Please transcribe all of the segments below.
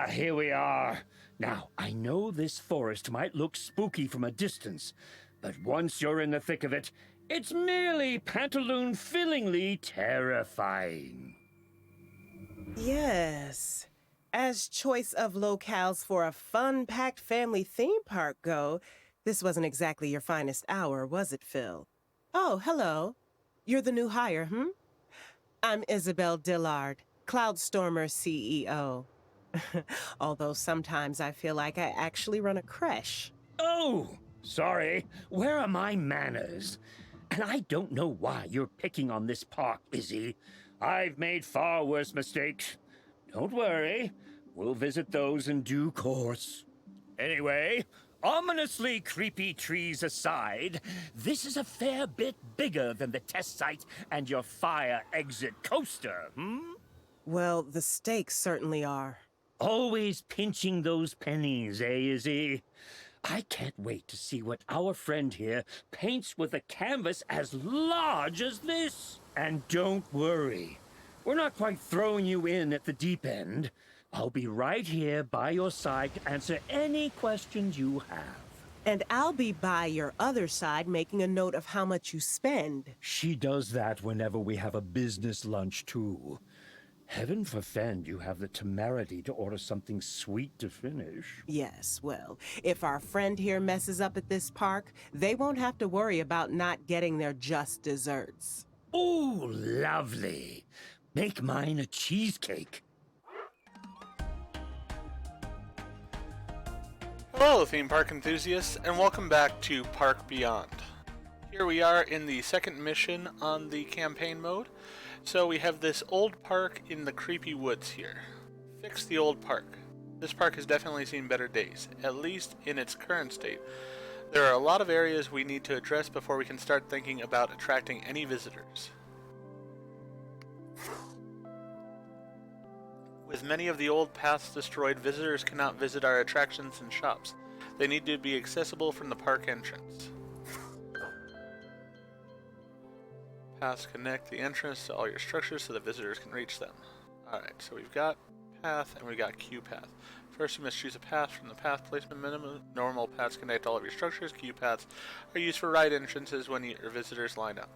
Here we are. Now, I know this forest might look spooky from a distance, but once you're in the thick of it, it's merely pantaloon-fillingly terrifying. Yes. As choice of locales for a fun-packed family theme park go, this wasn't exactly your finest hour, was it, Phil? Oh, hello. You're the new hire, I'm Isabelle Dillard, Cloudstormer CEO. Although sometimes I feel like I actually run a creche. Oh, sorry. Where are my manners? And I don't know why you're picking on this park, Izzy. I've made far worse mistakes. Don't worry. We'll visit those in due course. Anyway, ominously creepy trees aside, this is a fair bit bigger than the test site and your fire exit coaster, Well, the stakes certainly are. Always pinching those pennies, eh, Izzy? I can't wait to see what our friend here paints with a canvas as large as this. And don't worry, we're not quite throwing you in at the deep end. I'll be right here by your side to answer any questions you have. And I'll be by your other side making a note of how much you spend. She does that whenever we have a business lunch, too. Heaven forfend you have the temerity to order something sweet to finish. Yes, well, if our friend here messes up at this park, they won't have to worry about not getting their just desserts. Oh, lovely. Make mine a cheesecake. Hello, theme park enthusiasts, and welcome back to Park Beyond. Here we are in the second mission on the campaign mode. So we have this old park in the creepy woods here. Fix the old park. This park has definitely seen better days, at least in its current state. There are a lot of areas we need to address before we can start thinking about attracting any visitors. With many of the old paths destroyed, visitors cannot visit our attractions and shops. They need to be accessible from the park entrance. Paths connect the entrance to all your structures so that visitors can reach them. Alright, so we've got path and we've got queue path. First, you must choose a path from the path placement minimum. Normal paths connect all of your structures. Queue paths are used for ride entrances when your visitors line up.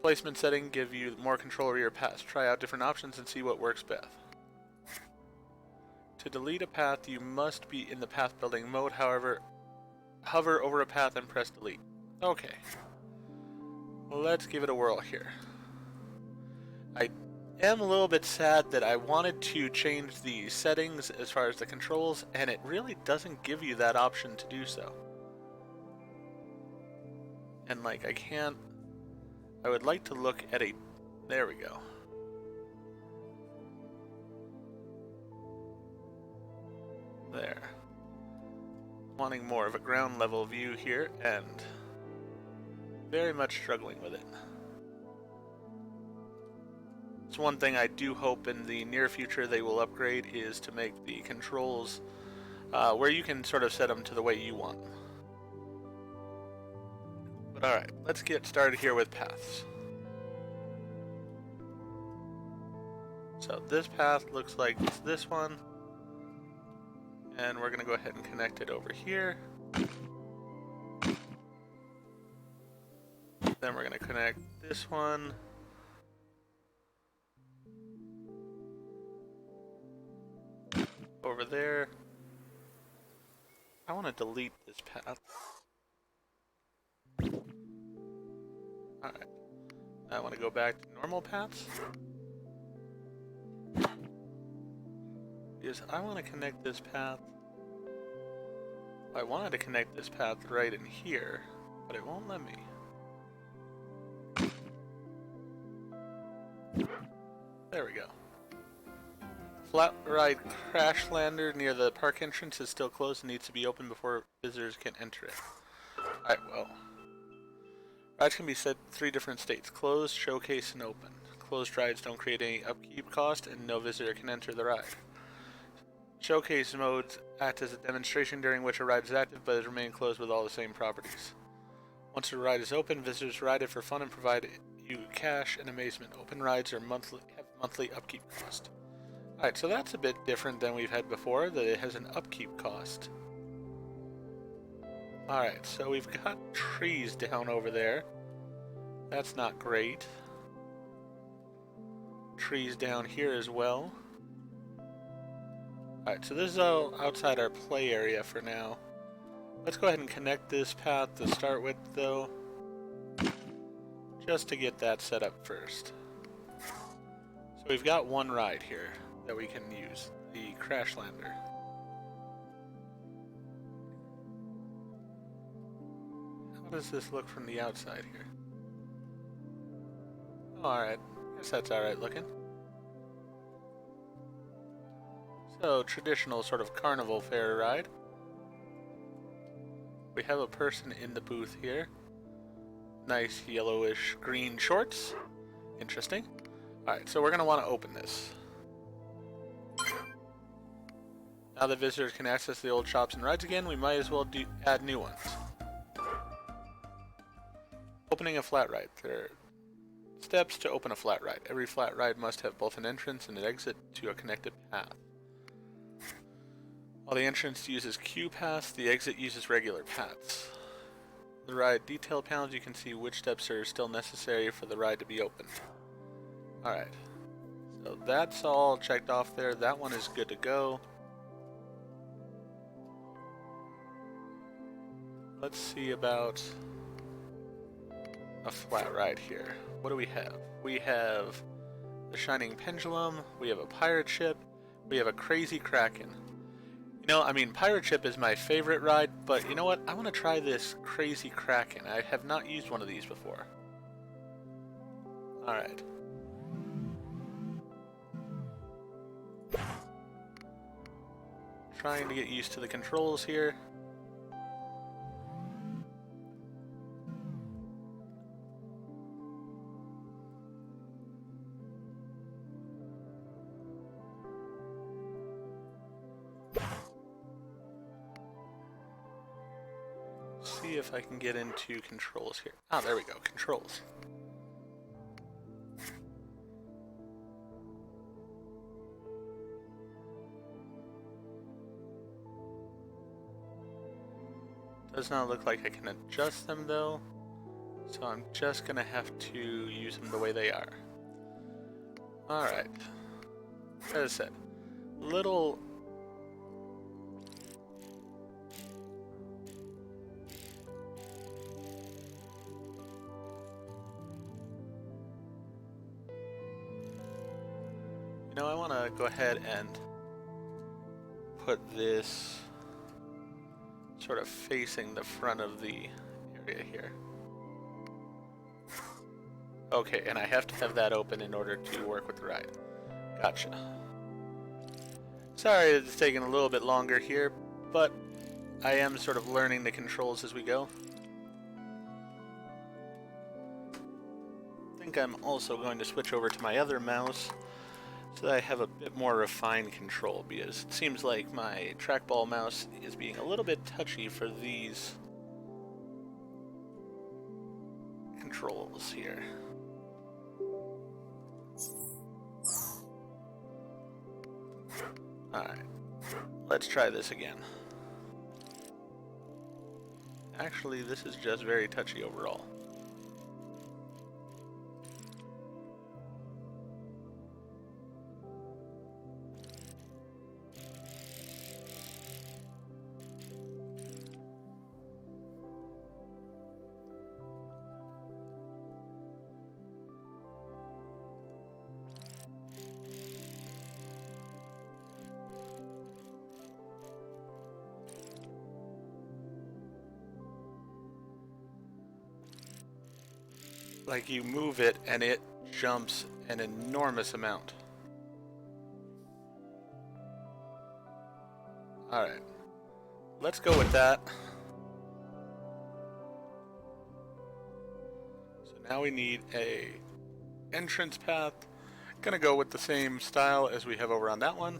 Placement setting give you more control over your paths. Try out different options and see what works best. To delete a path, you must be in the path building mode. However, hover over a path and press delete. Okay. Let's give it a whirl here. I am a little bit sad that I wanted to change the settings as far as the controls, and it really doesn't give you that option to do so. And like, I would like to look at there we go. There. Wanting more of a ground level view here, and very much struggling with it. It's one thing I do hope in the near future they will upgrade is to make the controls where you can sort of set them to the way you want them. But alright, let's get started here with paths. So this path looks like it's this one. And we're going to go ahead and connect it over here. Then we're going to connect this one. Over there. I want to delete this path. Alright. I want to go back to normal paths. Because I want to connect this path. I wanted to connect this path right in here, but it won't let me. There we go. Flat ride crash lander near the park entrance is still closed and needs to be open before visitors can enter it. Alright, well. Rides can be set 3 different states: closed, showcase, and open. Closed rides don't create any upkeep cost and no visitor can enter the ride. Showcase modes act as a demonstration during which a ride is active but is remain closed with all the same properties. Once a ride is open, visitors ride it for fun and provide you cash and amazement. Open rides are have monthly upkeep cost. Alright, so that's a bit different than we've had before, that it has an upkeep cost. Alright, so we've got trees down over there. That's not great. Trees down here as well. Alright, so this is all outside our play area for now. Let's go ahead and connect this path to start with, though. Just to get that set up first. So we've got one ride here that we can use, the Crashlander. How does this look from the outside here? Alright, guess that's alright looking. So, traditional sort of carnival fair ride. We have a person in the booth here. Nice yellowish green shorts. Interesting. Alright, so we're going to want to open this. Now that visitors can access the old shops and rides again, we might as well add new ones. Opening a flat ride. There are steps to open a flat ride. Every flat ride must have both an entrance and an exit to a connected path. While the entrance uses queue paths, the exit uses regular paths. The ride detail panels, you can see which steps are still necessary for the ride to be opened. Alright, so that's all checked off there. That one is good to go. Let's see about a flat ride here. What do we have? We have the Shining Pendulum, we have a pirate ship, we have a Crazy Kraken. You know, I mean, pirate ship is my favorite ride, but you know what? I want to try this Crazy Kraken. I have not used one of these before. Alright. Trying to get used to the controls here. See if I can get into controls here. Ah, there we go, controls. Does not look like I can adjust them though, so I'm just gonna have to use them the way they are. Alright. As I said, little you know, I want to go ahead and put this sort of facing the front of the area here. Okay, and I have to have that open in order to work with the ride. Gotcha. Sorry it's taking a little bit longer here, but I am sort of learning the controls as we go. I think I'm also going to switch over to my other mouse so that I have a bit more refined control, because it seems like my trackball mouse is being a little bit touchy for these controls here. Alright, let's try this again. Actually, this is just very touchy overall. Like, you move it and it jumps an enormous amount. Alright, let's go with that. So now we need a entrance path. Gonna go with the same style as we have over on that one.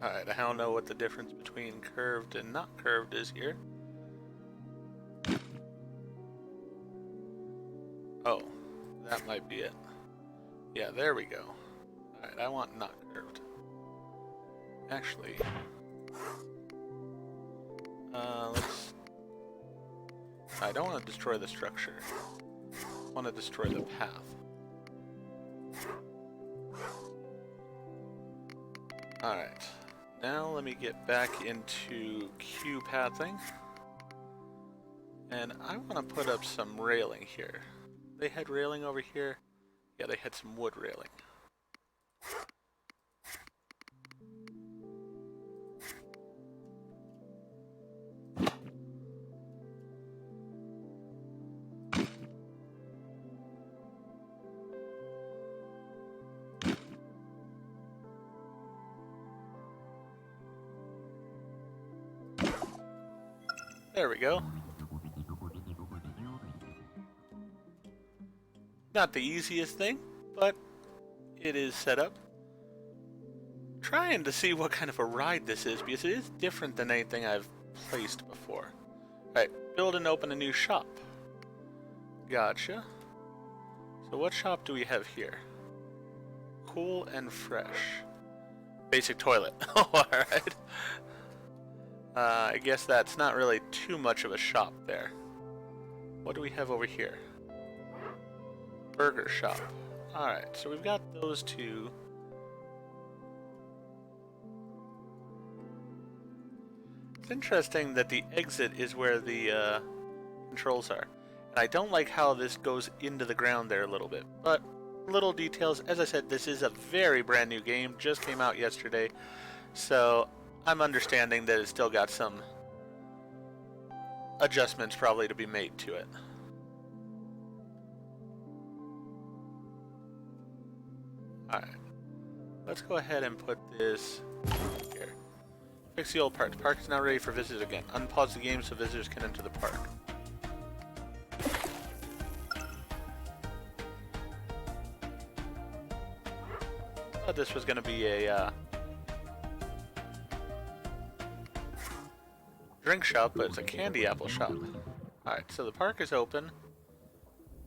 Alright, I don't know what the difference between curved and not curved is here. Oh, that might be it. Yeah, there we go. Alright, I want not curved. Actually, let's... I don't want to destroy the structure. I want to destroy the path. Alright, now let me get back into queue pathing. And I want to put up some railing here. They had railing over here? Yeah, they had some wood railing. There we go. Not the easiest thing, but it is set up. Trying to see what kind of a ride this is, because it is different than anything I've placed before. Alright, build and open a new shop. Gotcha. So what shop do we have here? Cool and fresh. Basic toilet. Oh, alright. I guess that's not really too much of a shop there. What do we have over here? Burger shop. Alright, so we've got those two. It's interesting that the exit is where the controls are. And I don't like how this goes into the ground there a little bit. But little details. As I said, this is a very brand new game. Just came out yesterday. So I'm understanding that it's still got some adjustments probably to be made to it. Alright. Let's go ahead and put this here. Fix the old park. The park is now ready for visitors again. Unpause the game so visitors can enter the park. I thought this was going to be a drink shop, but it's a candy apple shop. Alright, so the park is open,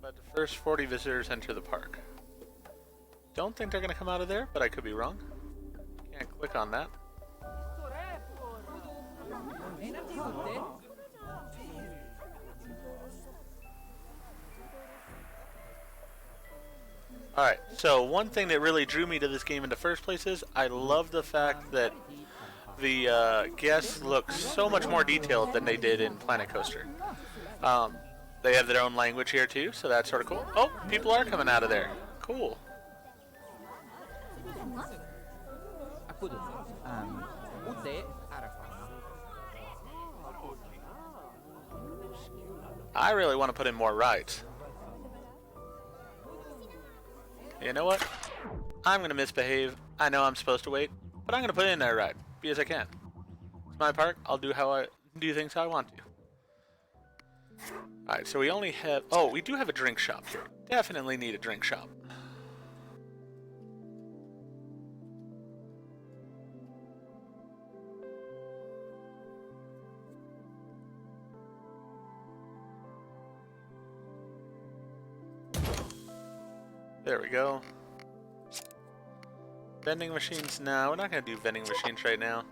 but the first 40 visitors enter the park. Don't think they're going to come out of there, but I could be wrong. Can't click on that. Alright, so one thing that really drew me to this game in the first place is I love the fact that the guests look so much more detailed than they did in Planet Coaster. They have their own language here too, so that's sort of cool. Oh, people are coming out of there. Cool. I really want to put in more rides. You know what? I'm going to misbehave. I know I'm supposed to wait, but I'm going to put in that ride because I can. It's my park. I'll do things how I want to. Alright, so we only have... Oh, we do have a drink shop here. Definitely need a drink shop. There we go. Vending machines? No, we're not going to do vending machines right now.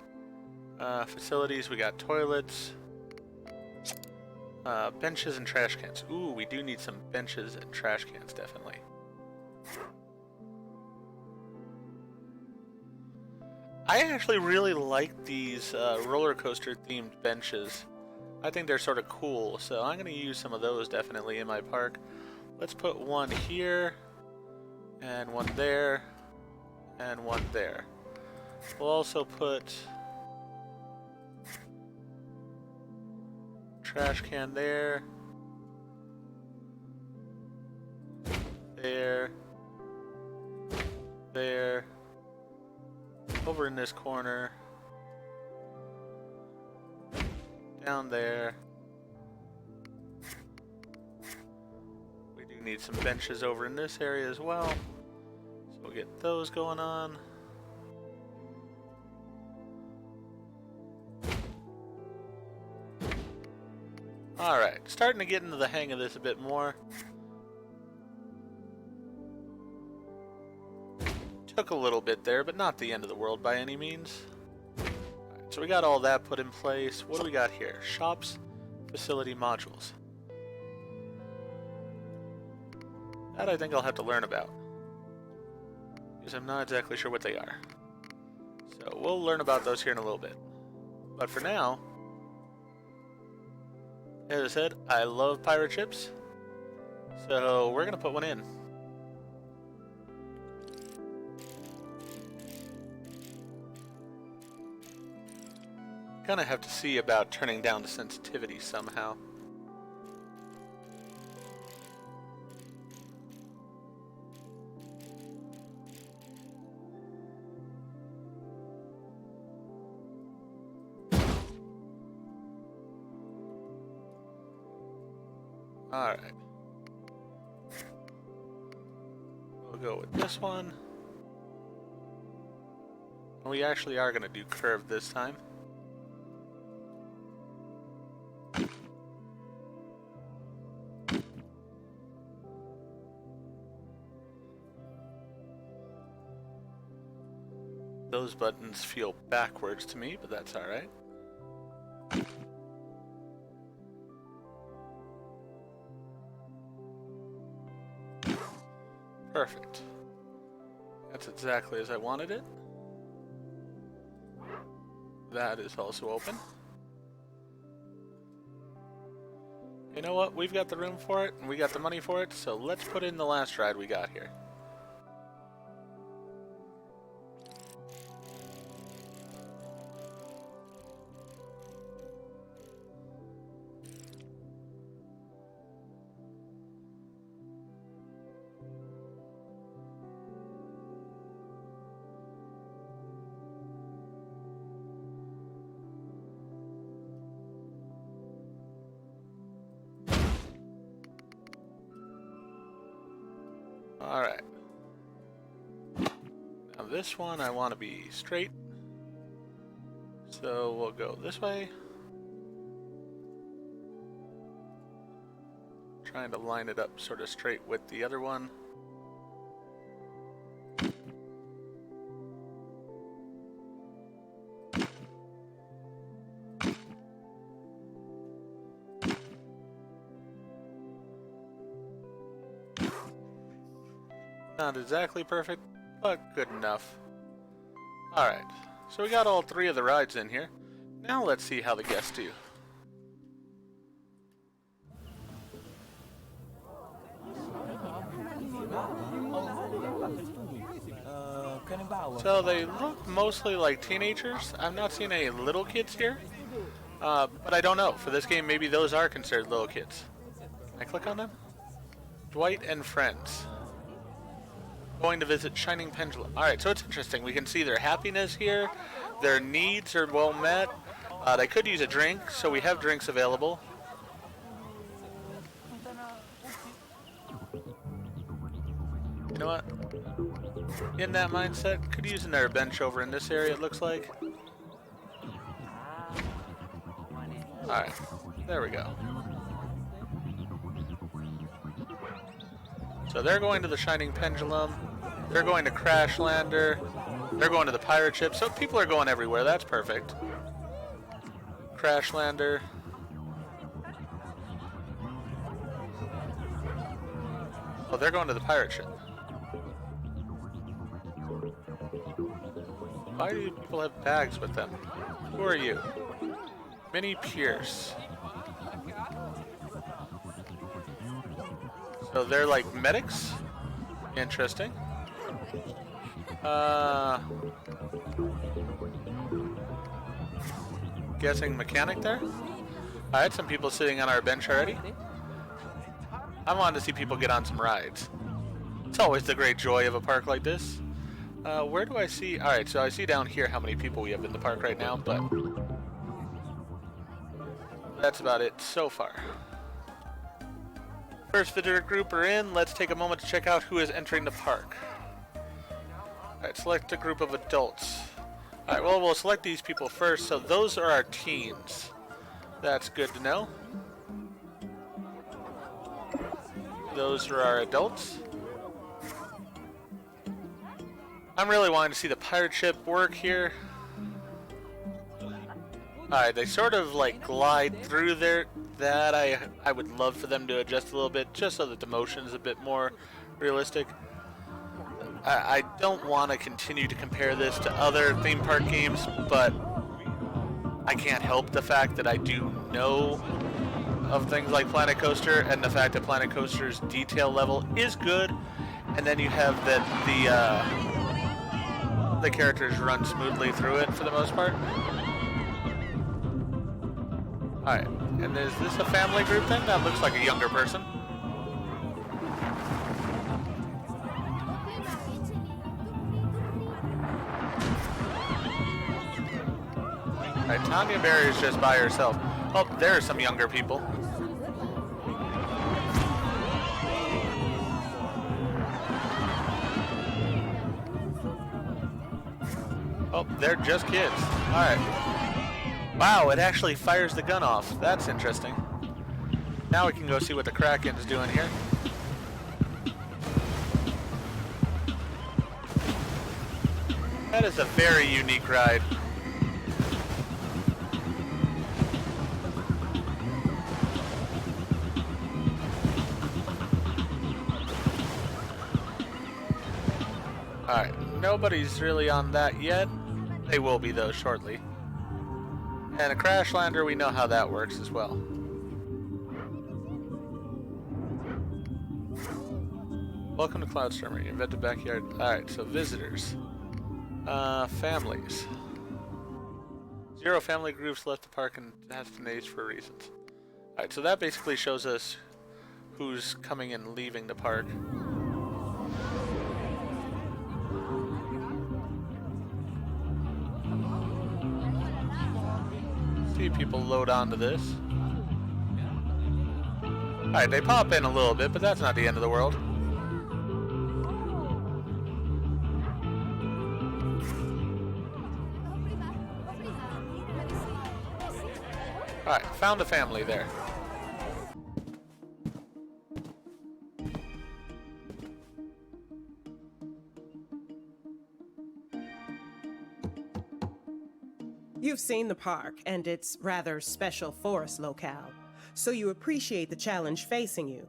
Facilities, we got toilets. Benches and trash cans. Ooh, we do need some benches and trash cans, definitely. I actually really like these roller coaster themed benches. I think they're sort of cool, so I'm going to use some of those definitely in my park. Let's put one here. And one there, and one there. We'll also put trash can there, there, there, over in this corner, down there. Need some benches over in this area as well, so we'll get those going on. Alright, starting to get into the hang of this a bit more. Took a little bit there, but not the end of the world by any means. Alright, so we got all that put in place. What do we got here? Shops, facility modules. That I think I'll have to learn about, because I'm not exactly sure what they are. So we'll learn about those here in a little bit. But for now, as I said, I love pirate ships, so we're gonna put one in. Gonna have to see about turning down the sensitivity somehow. Alright. We'll go with this one. We actually are going to do curved this time. Those buttons feel backwards to me, but that's alright. Perfect. That's exactly as I wanted it. That is also open. You know what? We've got the room for it, and we got the money for it, so let's put in the last ride we got here. Alright. Now this one I want to be straight. So we'll go this way. Trying to line it up sort of straight with the other one. Not exactly perfect, but good enough. Alright, so we got all three of the rides in here. Now let's see how the guests do. So they look mostly like teenagers. I've not seen any little kids here. But I don't know. For this game, maybe those are considered little kids. Can I click on them? Dwight and friends. Going to visit Shining Pendulum. Alright, so it's interesting. We can see their happiness here. Their needs are well met. They could use a drink, so we have drinks available. You know what? In that mindset, could use another bench over in this area, it looks like. Alright, there we go. So they're going to the Shining Pendulum, they're going to Crashlander, they're going to the pirate ship, so people are going everywhere, that's perfect. Crashlander. Oh, they're going to the pirate ship. Why do people have bags with them? Who are you? Minnie Pierce. So they're like medics? Interesting. Guessing mechanic there? I had some people sitting on our bench already. I wanted to see people get on some rides. It's always the great joy of a park like this. Where do I see? Alright, so I see down here how many people we have in the park right now, but that's about it so far. First visitor group are in. Let's take a moment to check out who is entering the park. Alright, select a group of adults. Alright, well, we'll select these people first. So those are our teens. That's good to know. those are our adults. I'm really wanting to see the pirate ship work here. Alright, they sort of like glide through there. That I would love for them to adjust a little bit, just so that the motion is a bit more realistic. I don't want to continue to compare this to other theme park games, but I can't help the fact that I do know of things like Planet Coaster, and the fact that Planet Coaster's detail level is good, and then you have that the characters run smoothly through it for the most part. Alright, and is this a family group then? That looks like a younger person. Alright, Tanya Berry is just by herself. Oh, there are some younger people. Oh, they're just kids. Alright. Wow, it actually fires the gun off. That's interesting. Now we can go see what the Kraken's doing here. That is a very unique ride. Alright, nobody's really on that yet. They will be though shortly. And a crash lander, we know how that works as well. Welcome to Cloudstormer, you invented backyard. Alright, so visitors. Families. 0 family groups left the park and destinations for reasons. Alright, so that basically shows us who's coming and leaving the park. See people load onto this. Alright, they pop in a little bit, but that's not the end of the world. Alright, found a family there. You've seen the park and its rather special forest locale, so you appreciate the challenge facing you.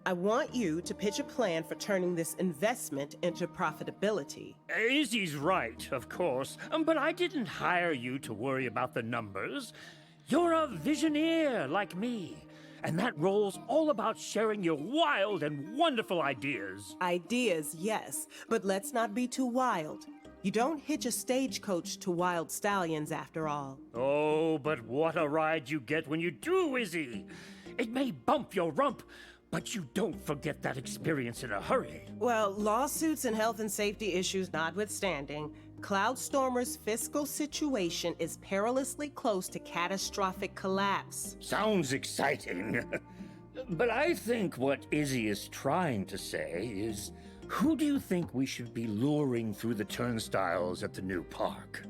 I want you to pitch a plan for turning this investment into profitability. Izzy's right, of course, but I didn't hire you to worry about the numbers. You're a visioneer like me, and that role's all about sharing your wild and wonderful ideas. Ideas, yes, but let's not be too wild. You don't hitch a stagecoach to wild stallions after all. Oh, but what a ride you get when you do, Izzy! It may bump your rump, but you don't forget that experience in a hurry. Well, lawsuits and health and safety issues notwithstanding, Cloudstormer's fiscal situation is perilously close to catastrophic collapse. Sounds exciting. But I think what Izzy is trying to say is, who do you think we should be luring through the turnstiles at the new park?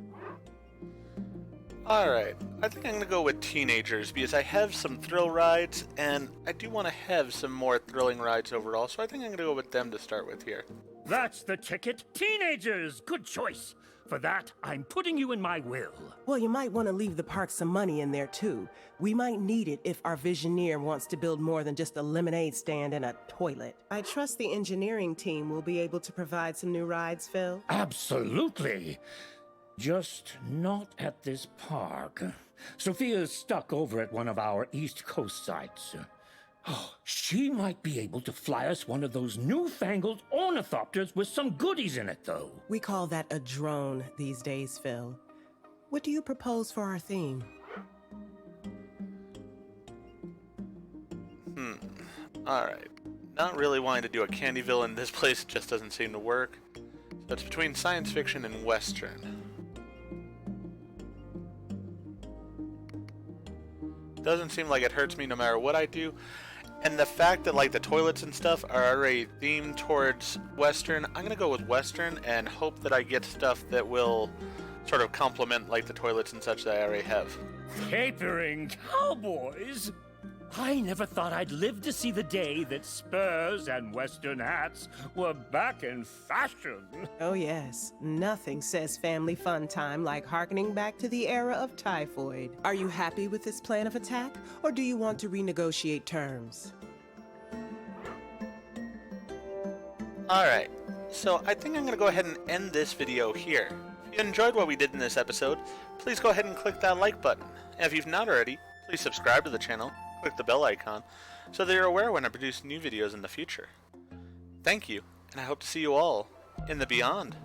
Alright, I think I'm gonna go with teenagers because I have some thrill rides and I do want to have some more thrilling rides overall, so I think I'm gonna go with them to start with here. That's the ticket. Teenagers! Good choice. For that, I'm putting you in my will. Well, you might want to leave the park some money in there, too. We might need it if our Visioneer wants to build more than just a lemonade stand and a toilet. I trust the engineering team will be able to provide some new rides, Phil. Absolutely. Just not at this park. Sophia's stuck over at one of our East Coast sites. Oh, she might be able to fly us one of those newfangled ornithopters with some goodies in it, though. We call that a drone these days, Phil. What do you propose for our theme? Alright. Not really wanting to do a Candyville in this place, it just doesn't seem to work. So it's between science fiction and Western. Doesn't seem like it hurts me no matter what I do. And the fact that like the toilets and stuff are already themed towards Western, I'm gonna go with Western and hope that I get stuff that will sort of complement like the toilets and such that I already have. Capering cowboys? I never thought I'd live to see the day that spurs and Western hats were back in fashion. Oh, yes. Nothing says family fun time like harkening back to the era of typhoid. Are you happy with this plan of attack, or do you want to renegotiate terms? Alright, so I think I'm going to go ahead and end this video here. If you enjoyed what we did in this episode, please go ahead and click that like button. And if you've not already, please subscribe to the channel, click the bell icon, so that you're aware when I produce new videos in the future. Thank you, and I hope to see you all in the beyond.